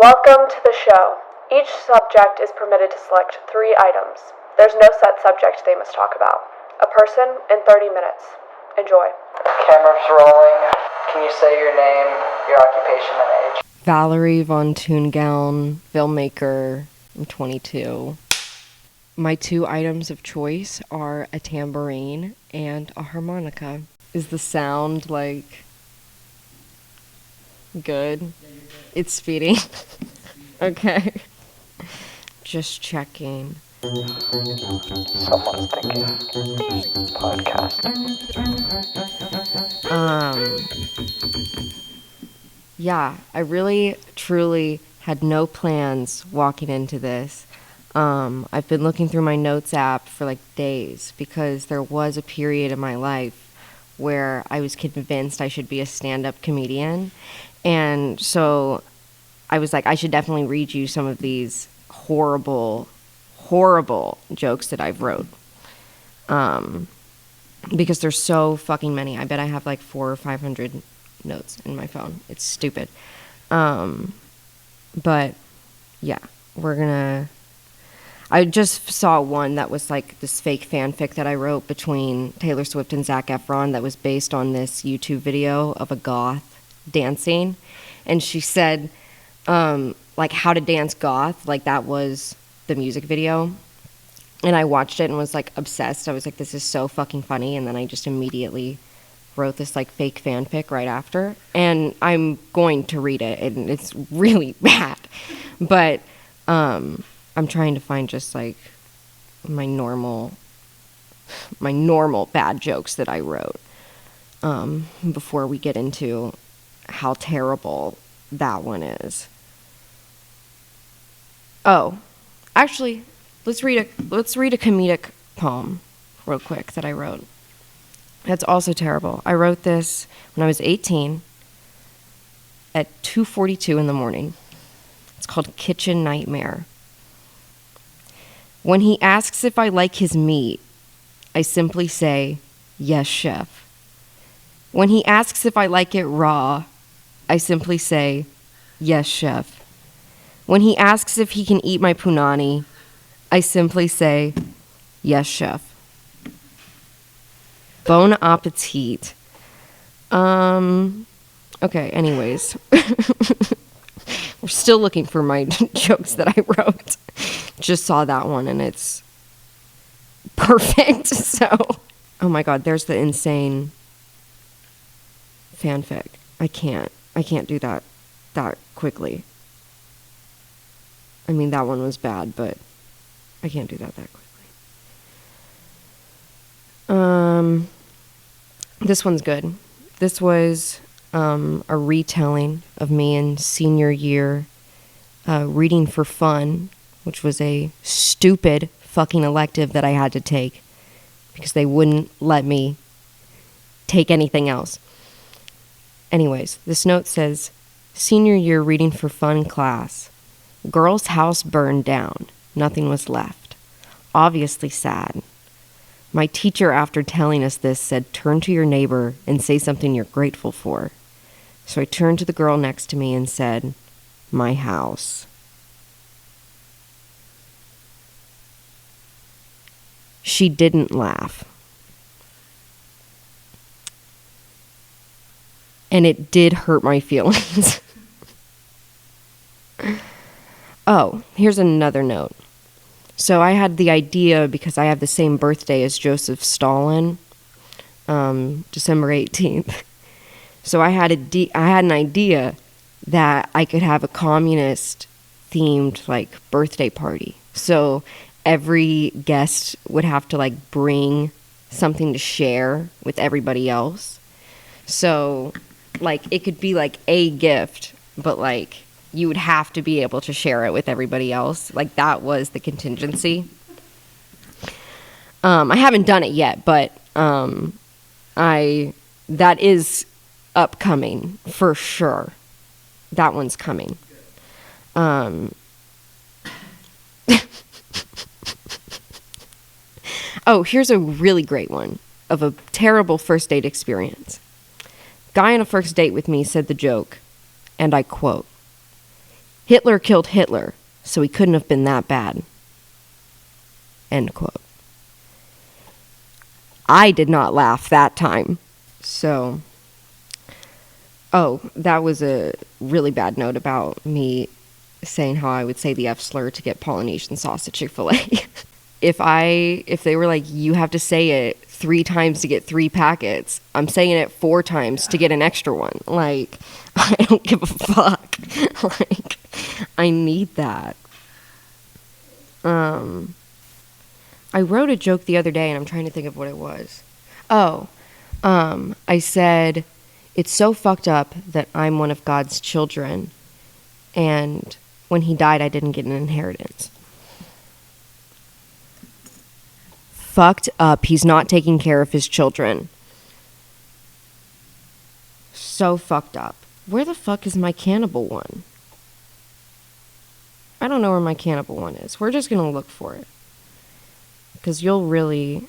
Welcome to the show. Each subject is permitted to select 3 items. There's no set subject they must talk about. A person in 30 minutes. Enjoy. Camera's rolling. Can you say your name, your occupation, and age? Valerie von Tungeln, filmmaker. I'm 22. My 2 items of choice are a tambourine and a harmonica. Is the sound, good? It's speeding. Okay. Just checking. Someone's thinking podcasting. Yeah, I really, truly had no plans walking into this. I've been looking through my notes app for days because there was a period in my life where I was convinced I should be a stand-up comedian. And so I was like, I should definitely read you some of these horrible, horrible jokes that I've wrote. Because there's so fucking many. I bet I have 400 or 500 notes in my phone. It's stupid. But yeah, I just saw one that was this fake fanfic that I wrote between Taylor Swift and Zac Efron that was based on this YouTube video of a goth dancing. And she said, how to dance goth, that was the music video. And I watched it and was obsessed. I was like, this is so fucking funny. And then I just immediately wrote this fake fanfic right after. And I'm going to read it, and it's really bad. But I'm trying to find just my normal bad jokes that I wrote before we get into how terrible that one is. Oh, actually, let's read a comedic poem real quick that I wrote. That's also terrible. I wrote this when I was 18 at 2:42 in the morning. It's called Kitchen Nightmare. When he asks if I like his meat, I simply say, yes, chef. When he asks if I like it raw, I simply say, yes, chef. When he asks if he can eat my punani, I simply say, yes, chef. Bon appetit. Okay, anyways. We're still looking for my jokes that I wrote. Just saw that one and it's perfect. So, oh my God, there's the insane fanfic. I can't do that quickly. I mean, that one was bad, but I can't do that quickly. This one's good. This was a retelling of me in senior year reading for fun, which was a stupid fucking elective that I had to take because they wouldn't let me take anything else. Anyways, this note says, senior year reading for fun class. Girl's house burned down. Nothing was left. Obviously sad. My teacher, after telling us this, said, turn to your neighbor and say something you're grateful for. So I turned to the girl next to me and said, my house. She didn't laugh. And it did hurt my feelings. Oh, here's another note. So I had the idea, because I have the same birthday as Joseph Stalin, December 18th. So I had an idea that I could have a communist-themed, birthday party. So every guest would have to, bring something to share with everybody else. So, it could be, a gift, but, you would have to be able to share it with everybody else. That was the contingency. I haven't done it yet, but that is upcoming for sure. That one's coming. Oh, here's a really great one of a terrible first date experience. Guy on a first date with me said the joke, and I quote, Hitler killed Hitler, so he couldn't have been that bad. End quote. I did not laugh that time. So, that was a really bad note about me saying how I would say the F slur to get Polynesian sauce at Chick-fil-A. If they were like, you have to say it 3 times to get 3 packets, I'm saying it 4 times to get an extra one. Like, I don't give a fuck. Like, I need that. I wrote a joke the other day, and I'm trying to think of what it was. I said, it's so fucked up that I'm one of God's children, and when he died, I didn't get an inheritance. Fucked up. He's not taking care of his children. So fucked up. Where the fuck is my cannibal one? I don't know where my cannibal one is. We're just gonna look for it, because you'll really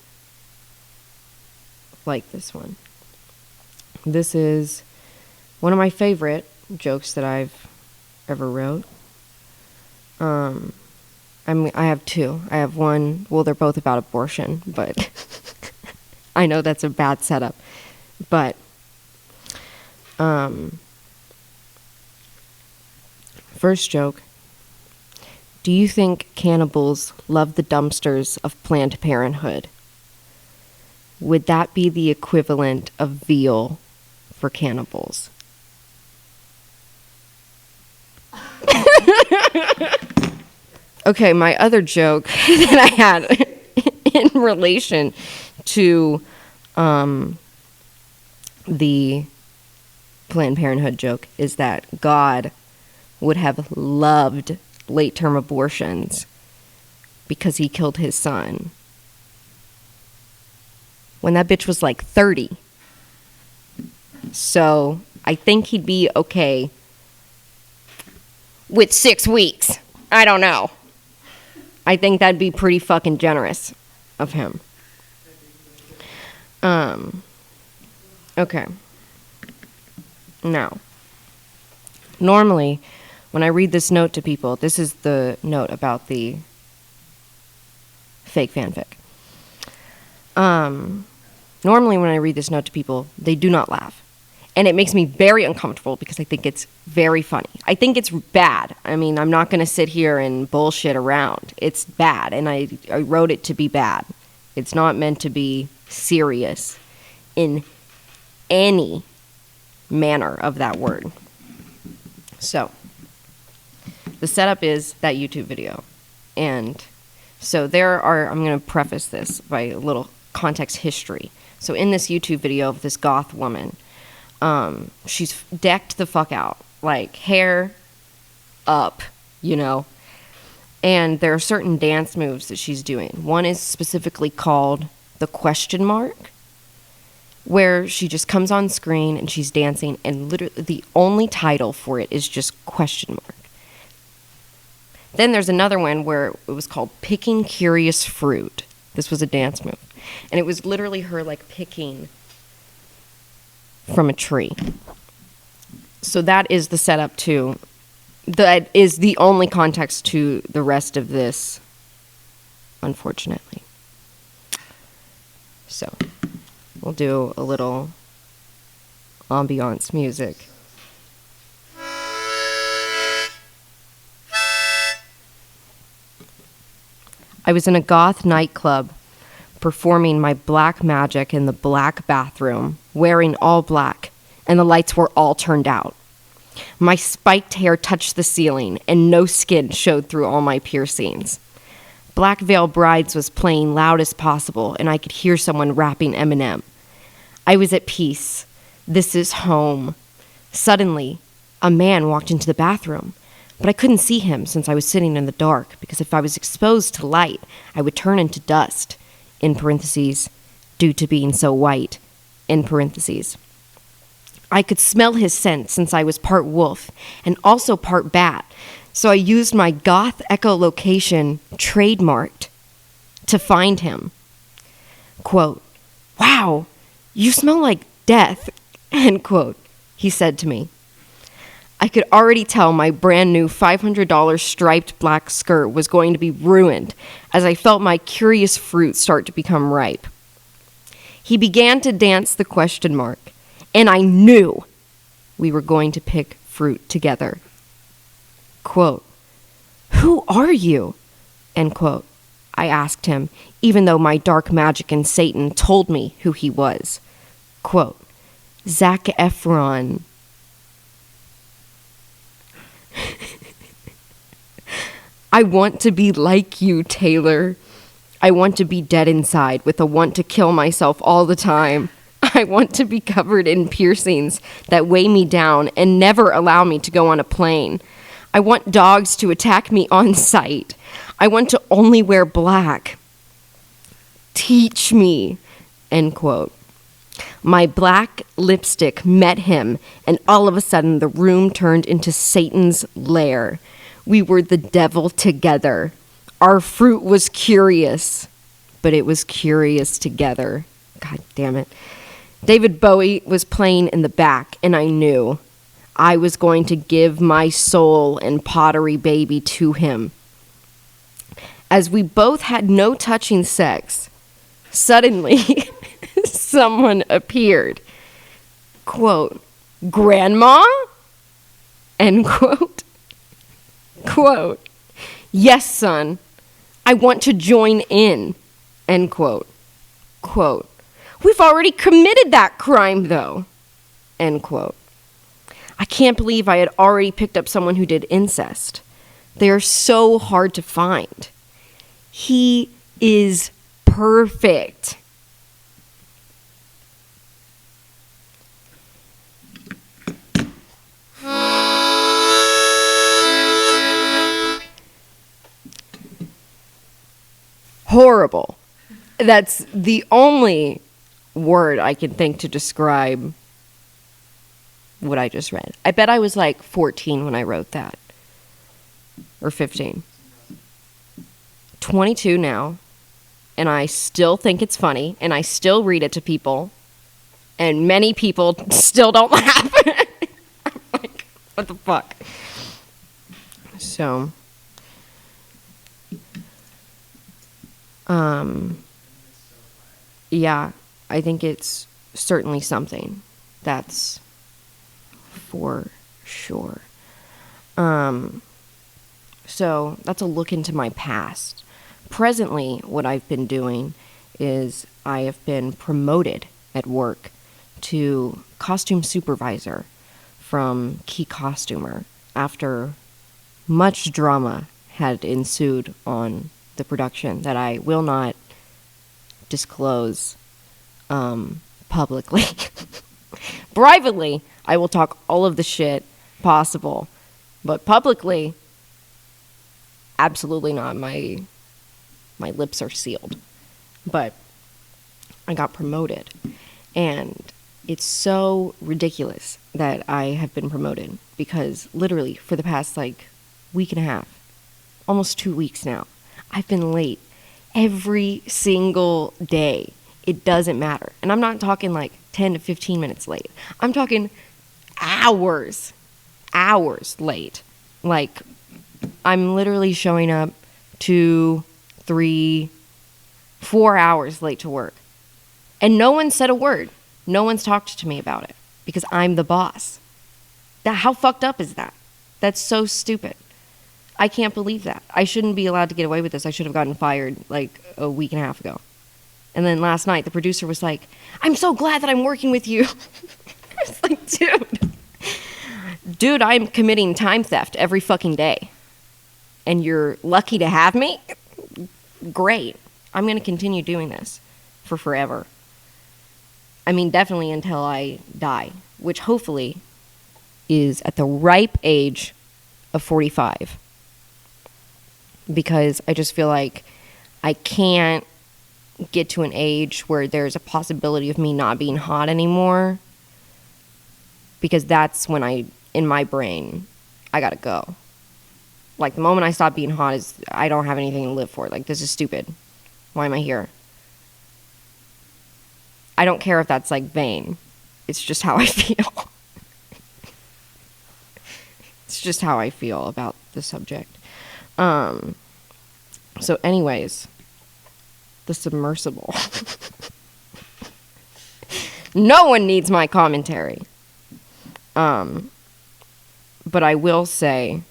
like this one. This is one of my favorite jokes that I've ever wrote. I have 2. I have one, well, they're both about abortion, but I know that's a bad setup. But, first joke. Do you think cannibals love the dumpsters of Planned Parenthood? Would that be the equivalent of veal for cannibals? Okay, my other joke that I had in relation to the Planned Parenthood joke is that God would have loved late-term abortions because he killed his son when that bitch was like 30. So I think he'd be okay with 6 weeks. I don't know. I think that'd be pretty fucking generous of him. Okay. Now, normally, when I read this note to people, this is the note about the fake fanfic. Normally, when I read this note to people, they do not laugh. And it makes me very uncomfortable because I think it's very funny. I think it's bad. I mean, I'm not going to sit here and bullshit around. It's bad, and I wrote it to be bad. It's not meant to be serious in any manner of that word. So, the setup is that YouTube video. And so I'm going to preface this by a little context history. So in this YouTube video of this goth woman, she's decked the fuck out, like hair up, you know, and there are certain dance moves that she's doing. One is specifically called the question mark, where she just comes on screen and she's dancing, and literally the only title for it is just question mark. Then there's another one where it was called picking curious fruit. This was a dance move, and it was literally her like picking from a tree. So that is the setup too. That is the only context to the rest of this, unfortunately. So we'll do a little ambiance music. I was in a goth nightclub performing my black magic in the black bathroom, wearing all black, and the lights were all turned out. My spiked hair touched the ceiling, and no skin showed through all my piercings. Black Veil Brides was playing loud as possible, and I could hear someone rapping Eminem. I was at peace. This is home. Suddenly, a man walked into the bathroom, but I couldn't see him since I was sitting in the dark, because if I was exposed to light, I would turn into dust, in parentheses, due to being so white, in parentheses. I could smell his scent since I was part wolf and also part bat, so I used my goth echolocation trademarked to find him. Quote, "Wow, you smell like death," end quote, he said to me. I could already tell my brand new $500 striped black skirt was going to be ruined as I felt my curious fruit start to become ripe. He began to dance the question mark, and I knew we were going to pick fruit together. Quote, "Who are you?" End quote. I asked him, even though my dark magic and Satan told me who he was. Quote, "Zac Efron." "I want to be like you, Taylor. I want to be dead inside with a want to kill myself all the time. I want to be covered in piercings that weigh me down and never allow me to go on a plane. I want dogs to attack me on sight. I want to only wear black. Teach me." End quote. My black lipstick met him, and all of a sudden the room turned into Satan's lair. We were the devil together. Our fruit was curious, but it was curious together. God damn it. David Bowie was playing in the back, and I knew I was going to give my soul and pottery baby to him. As we both had no touching sex, suddenly someone appeared. Quote, "Grandma?" End quote. Quote, "Yes, son. I want to join in." End quote. Quote, "We've already committed that crime, though." End quote. I can't believe I had already picked up someone who did incest. They are so hard to find. He is perfect. Horrible. That's the only word I can think to describe what I just read. I bet I was like 14 when I wrote that. Or 15. 22 now. And I still think it's funny. And I still read it to people. And many people still don't laugh. I'm like, what the fuck? So... yeah, I think it's certainly something. That's for sure. So that's a look into my past. Presently, what I've been doing is I have been promoted at work to costume supervisor from key costumer after much drama had ensued on the production that I will not disclose publicly. Privately, I will talk all of the shit possible, but publicly, absolutely not. My lips are sealed. But I got promoted, and it's so ridiculous that I have been promoted because literally for the past week and a half, almost 2 weeks now, I've been late every single day. It doesn't matter. And I'm not talking 10 to 15 minutes late. I'm talking hours late. I'm literally showing up 2, 3, 4 hours late to work. And no one said a word. No one's talked to me about it because I'm the boss. How fucked up is that? That's so stupid. I can't believe that. I shouldn't be allowed to get away with this. I should have gotten fired a week and a half ago. And then last night, the producer was like, "I'm so glad that I'm working with you." I was like, dude, I'm committing time theft every fucking day. And you're lucky to have me? Great. I'm going to continue doing this for forever. I mean, definitely until I die, which hopefully is at the ripe age of 45. Because I just feel like I can't get to an age where there's a possibility of me not being hot anymore. Because that's when in my brain, I gotta go. The moment I stop being hot is, I don't have anything to live for. This is stupid. Why am I here? I don't care if that's vain. It's just how I feel. just how I feel about the subject. So anyways, the submersible. No one needs my commentary. But I will say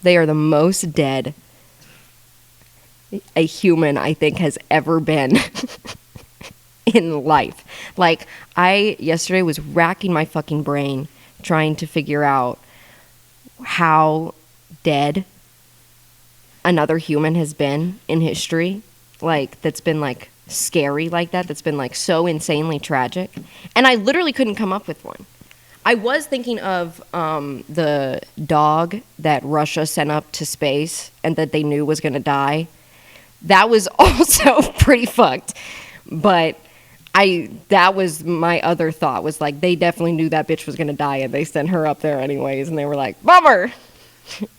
they are the most dead a human, I think, has ever been in life. Like, I yesterday was racking my fucking brain trying to figure out how dead another human has been in history. Like, that's been, like, scary like that. That's been, like, so insanely tragic. And I literally couldn't come up with one. I was thinking of the dog that Russia sent up to space and that they knew was going to die. That was also pretty fucked. But that was my other thought, was like, they definitely knew that bitch was going to die and they sent her up there anyways. And they were like, bummer.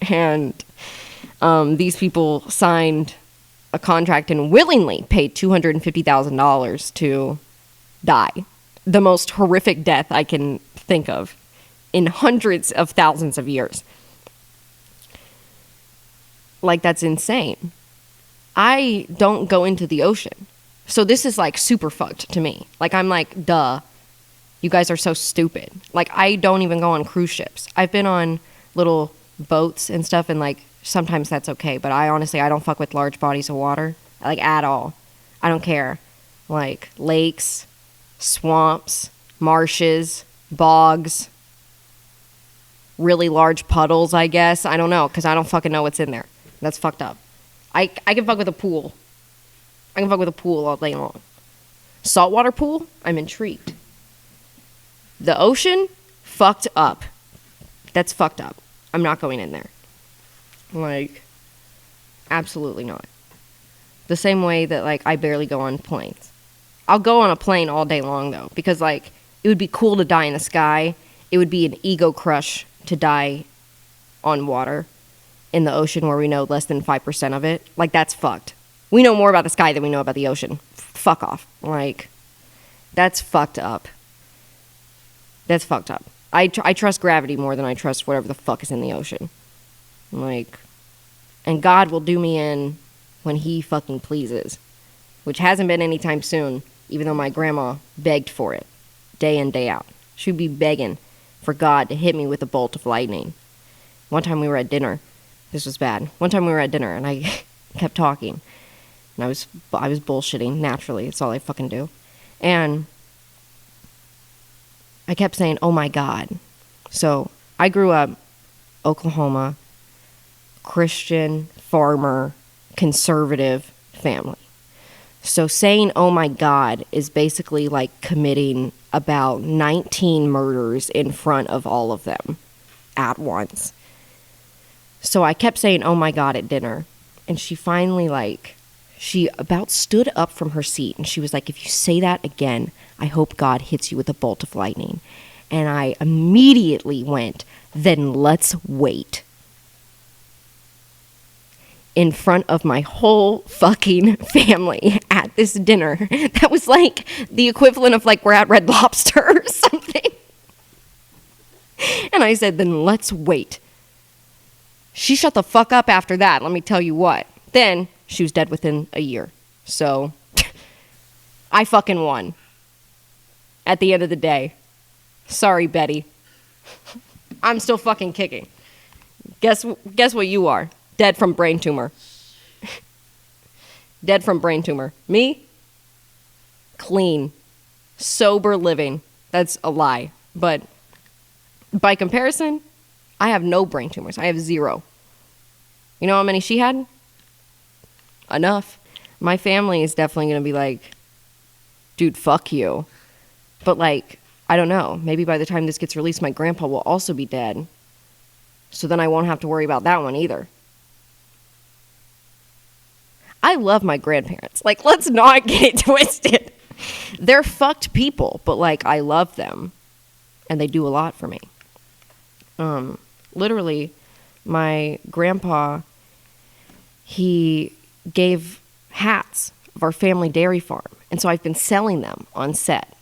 And these people signed a contract and willingly paid $250,000 to die. The most horrific death I can think of in hundreds of thousands of years. Like, that's insane. I don't go into the ocean. So this is, like, super fucked to me. Like, I'm like, duh. You guys are so stupid. Like, I don't even go on cruise ships. I've been on little boats and stuff, and, like, sometimes that's okay. But I don't fuck with large bodies of water. Like, at all. I don't care. Like, lakes, swamps, marshes, bogs, really large puddles, I guess. I don't know, because I don't fucking know what's in there. That's fucked up. I can fuck with a pool. I can fuck with a pool all day long. Saltwater pool, I'm intrigued. The ocean, fucked up. That's fucked up. I'm not going in there. Like, absolutely not. The same way that, like, I barely go on planes. I'll go on a plane all day long, though, because, like, it would be cool to die in the sky. It would be an ego crush to die on water in the ocean where we know less than 5% of it. Like, that's fucked. We know more about the sky than we know about the ocean. Fuck off. Like, that's fucked up. That's fucked up. I trust gravity more than I trust whatever the fuck is in the ocean. Like, and God will do me in when he fucking pleases, which hasn't been anytime soon, even though my grandma begged for it day in, day out. She'd be begging for God to hit me with a bolt of lightning. One time we were at dinner. This was bad. One time we were at dinner, and I kept talking. And I was bullshitting, naturally. It's all I fucking do. And I kept saying, oh my God. So I grew up Oklahoma, Christian, farmer, conservative family. So saying, oh my God, is basically like committing about 19 murders in front of all of them at once. So I kept saying, oh my God, at dinner. And she finally, like, she about stood up from her seat. And she was like, if you say that again, I hope God hits you with a bolt of lightning. And I immediately went, then let's wait. In front of my whole fucking family at this dinner. That was like the equivalent of, like, we're at Red Lobster or something. And I said, then let's wait. She shut the fuck up after that, let me tell you what. Then she was dead within a year. So I fucking won. At the end of the day. Sorry, Betty. I'm still fucking kicking. Guess what you are? Dead from brain tumor. Dead from brain tumor. Me? Clean. Sober living. That's a lie. But by comparison, I have no brain tumors. I have 0. You know how many she had? Enough. My family is definitely going to be like, dude, fuck you. But, like, I don't know. Maybe by the time this gets released, my grandpa will also be dead. So then I won't have to worry about that one either. I love my grandparents. Like, let's not get it twisted. They're fucked people, but, like, I love them. And they do a lot for me. Literally, my grandpa, he gave hats of our family dairy farm. And so I've been selling them on set.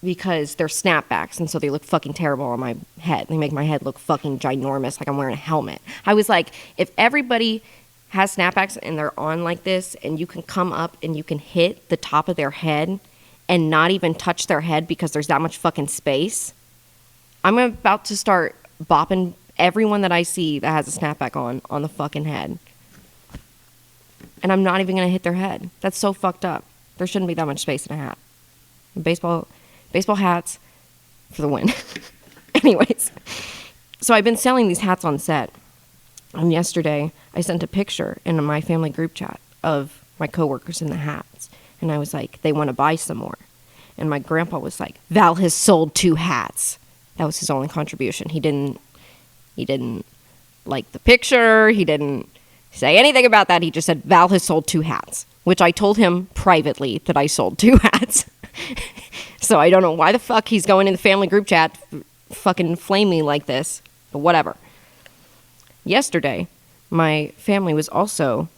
because they're snapbacks, and so they look fucking terrible on my head. They make my head look fucking ginormous, like I'm wearing a helmet. I was like, if everybody has snapbacks and they're on like this, and you can come up and you can hit the top of their head and not even touch their head because there's that much fucking space, I'm about to start bopping everyone that I see that has a snapback on the fucking head. And I'm not even going to hit their head. That's so fucked up. There shouldn't be that much space in a hat. Baseball hats for the win. Anyways, so I've been selling these hats on set. And yesterday, I sent a picture in my family group chat of my coworkers in the hats. And I was like, they want to buy some more. And my grandpa was like, Val has sold 2 hats. That was his only contribution. He didn't like the picture. He didn't say anything about that. He just said, Val has sold 2 hats, which I told him privately that I sold 2 hats. So I don't know why the fuck he's going in the family group chat fucking flame me like this, but whatever. Yesterday, my family was also,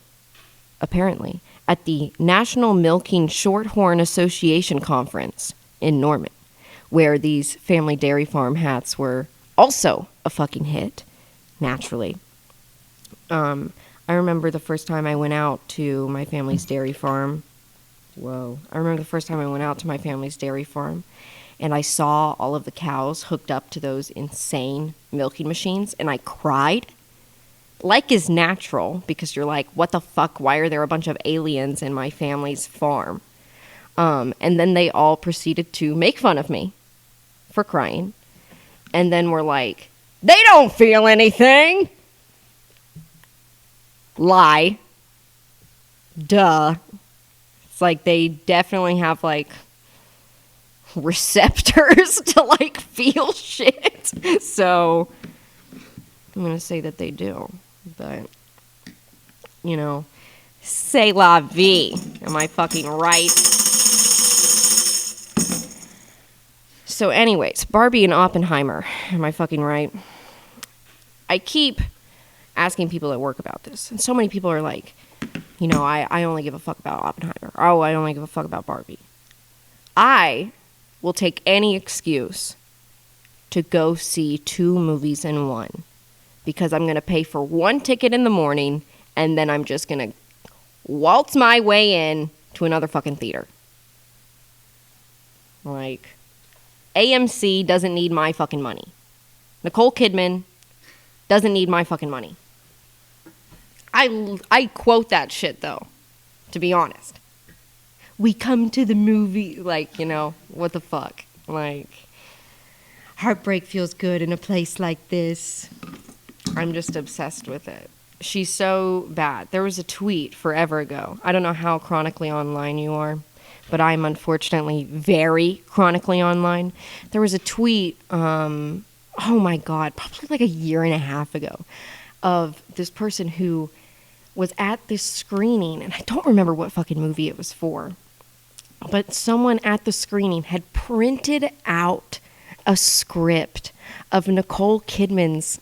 apparently, at the National Milking Shorthorn Association Conference in Norman, where these family dairy farm hats were also a fucking hit, naturally. I remember the first time I went out to my family's dairy farm. I remember the first time I went out to my family's dairy farm, and I saw all of the cows hooked up to those insane milking machines, and I cried. Like is natural, because you're like, what the fuck? Why are there a bunch of aliens in my family's farm? And then they all proceeded to make fun of me for crying. And then were like, they don't feel anything. Lie. Duh. It's like they definitely have like receptors to like feel shit. So I'm going to say that they do. But, you know, c'est la vie. Am I fucking right? So anyways, Barbie and Oppenheimer. Am I fucking right? I keep asking people at work about this. And so many people are like, you know, I only give a fuck about Oppenheimer. Oh, I only give a fuck about Barbie. I will take any excuse to go see 2 movies in one. Because I'm going to pay for 1 ticket in the morning, and then I'm just going to waltz my way in to another fucking theater. Like, AMC doesn't need my fucking money. Nicole Kidman doesn't need my fucking money. I quote that shit, though, to be honest. We come to the movie, like, you know, what the fuck? Like, heartbreak feels good in a place like this. I'm just obsessed with it. She's so bad. There was a tweet forever ago. I don't know how chronically online you are, but I'm unfortunately very chronically online. There was a tweet, oh my God, probably like a year and a half ago, of this person who was at this screening, and I don't remember what fucking movie it was for, but someone at the screening had printed out a script of Nicole Kidman's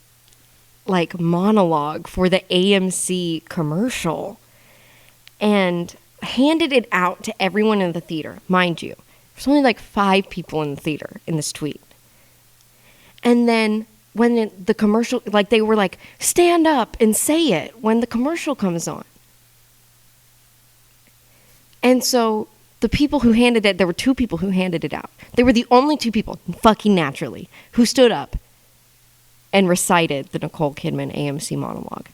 like monologue for the AMC commercial and handed it out to everyone in the theater. Mind you, there's only like 5 people in the theater in this tweet. And then when the commercial, like they were like, stand up and say it when the commercial comes on. And so the people who handed it, there were 2 people who handed it out. They were the only 2 people, fucking naturally, who stood up and recited the Nicole Kidman AMC monologue.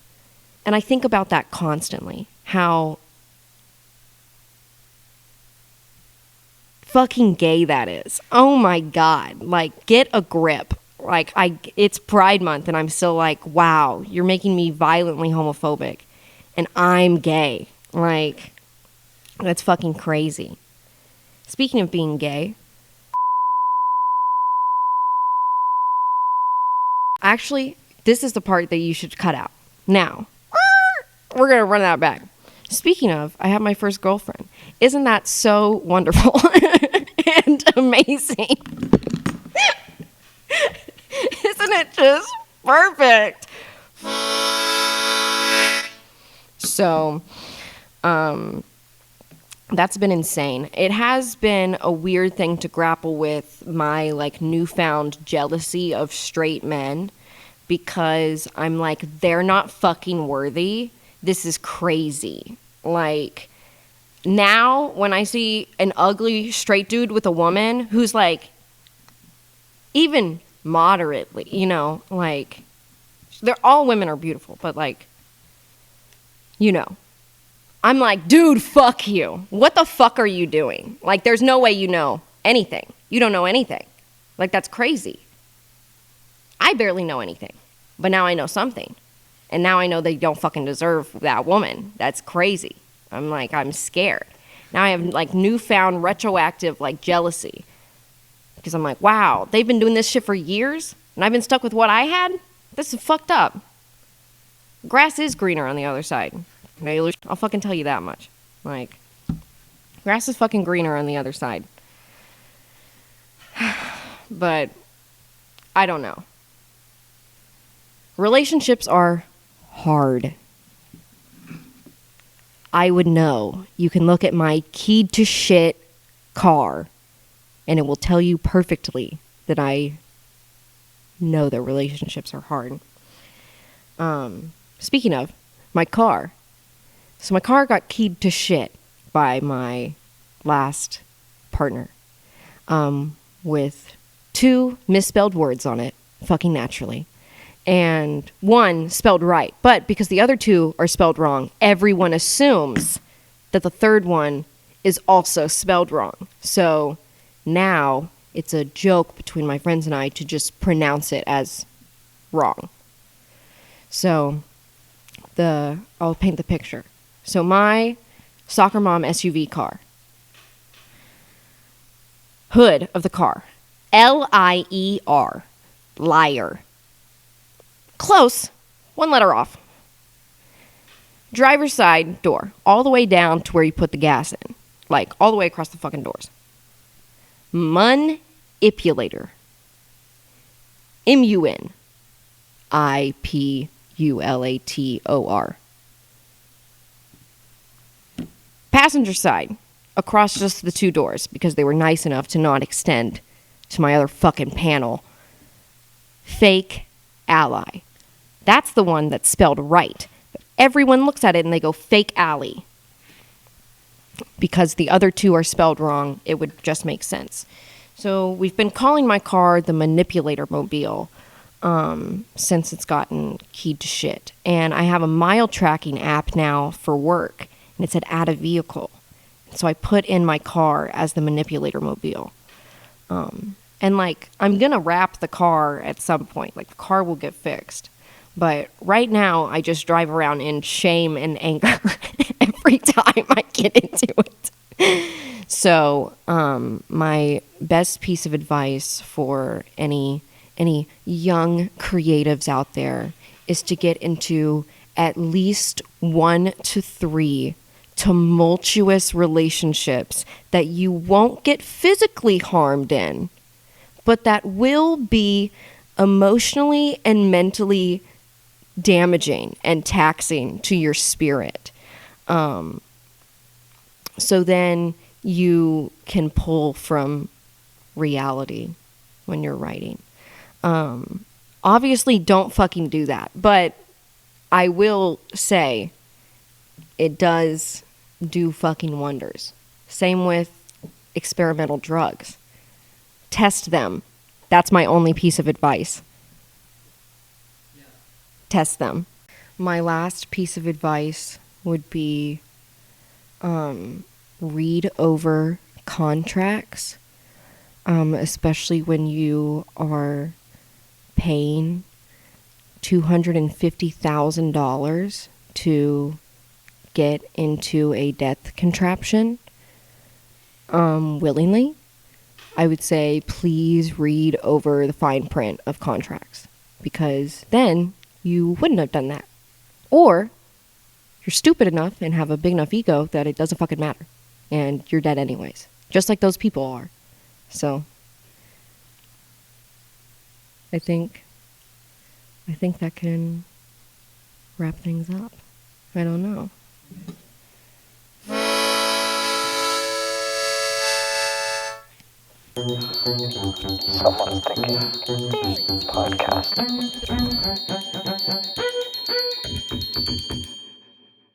And I think about that constantly, how fucking gay that is. Oh my God, like, get a grip. Like, it's Pride Month, and I'm still like, wow, you're making me violently homophobic, and I'm gay. Like, that's fucking crazy. Speaking of being gay, actually, this is the part that you should cut out. Now, we're going to run that back. Speaking of, I have my first girlfriend. Isn't that so wonderful and amazing? Isn't it just perfect? So, That's been insane. It has been a weird thing to grapple with, my like newfound jealousy of straight men, because I'm like, they're not fucking worthy. This is crazy. Like, now when I see an ugly straight dude with a woman who's like even moderately, like, they're all women are beautiful, but like, I'm like, dude, fuck you. What the fuck are you doing? Like, there's no way you know anything. You don't know anything. Like, that's crazy. I barely know anything, but now I know something. And now I know they don't fucking deserve that woman. That's crazy. I'm like, I'm scared. Now I have like newfound retroactive like jealousy. Because I'm like, wow, they've been doing this shit for years and I've been stuck with what I had? This is fucked up. Grass is greener on the other side. I'll fucking tell you that much. Like, grass is fucking greener on the other side. But I don't know. Relationships are hard. I would know. You can look at my keyed to shit car and it will tell you perfectly that I know that relationships are hard. Speaking of my car. So my car got keyed to shit by my last partner. With 2 misspelled words on it, fucking naturally. And 1 spelled right. But because the other 2 are spelled wrong, everyone assumes that the third one is also spelled wrong. So now it's a joke between my friends and I to just pronounce it as wrong. So I'll paint the picture. So my soccer mom SUV car. Hood of the car. L-I-E-R. Liar. Close. 1 letter off. Driver's side door. All the way down to where you put the gas in. Like, all the way across the fucking doors. Manipulator. M-U-N-I-P-U-L-A-T-O-R. Passenger side. Across just the 2 doors, because they were nice enough to not extend to my other fucking panel. Fake ally. That's the one that's spelled right. But everyone looks at it and they go, fake alley. Because the other 2 are spelled wrong, it would just make sense. So we've been calling my car the manipulator mobile since it's gotten keyed to shit. And I have a mile tracking app now for work, and it said add a vehicle. So I put in my car as the manipulator mobile. And like, I'm going to wrap the car at some point. Like, the car will get fixed. But right now, I just drive around in shame and anger every time I get into it. So, my best piece of advice for any young creatives out there is to get into at least 1 to 3 tumultuous relationships that you won't get physically harmed in, but that will be emotionally and mentally damaging and taxing to your spirit. So then you can pull from reality when you're writing. Obviously, don't fucking do that. But I will say it does do fucking wonders. Same with experimental drugs. Test them. That's my only piece of advice. Test them. My last piece of advice would be read over contracts, especially when you are paying $250,000 to get into a death contraption willingly. I would say please read over the fine print of contracts, because then you wouldn't have done that. Or you're stupid enough and have a big enough ego that it doesn't fucking matter, and you're dead anyways, just like those people are. So I think that can wrap things up. I don't know. Someone's thinking podcast.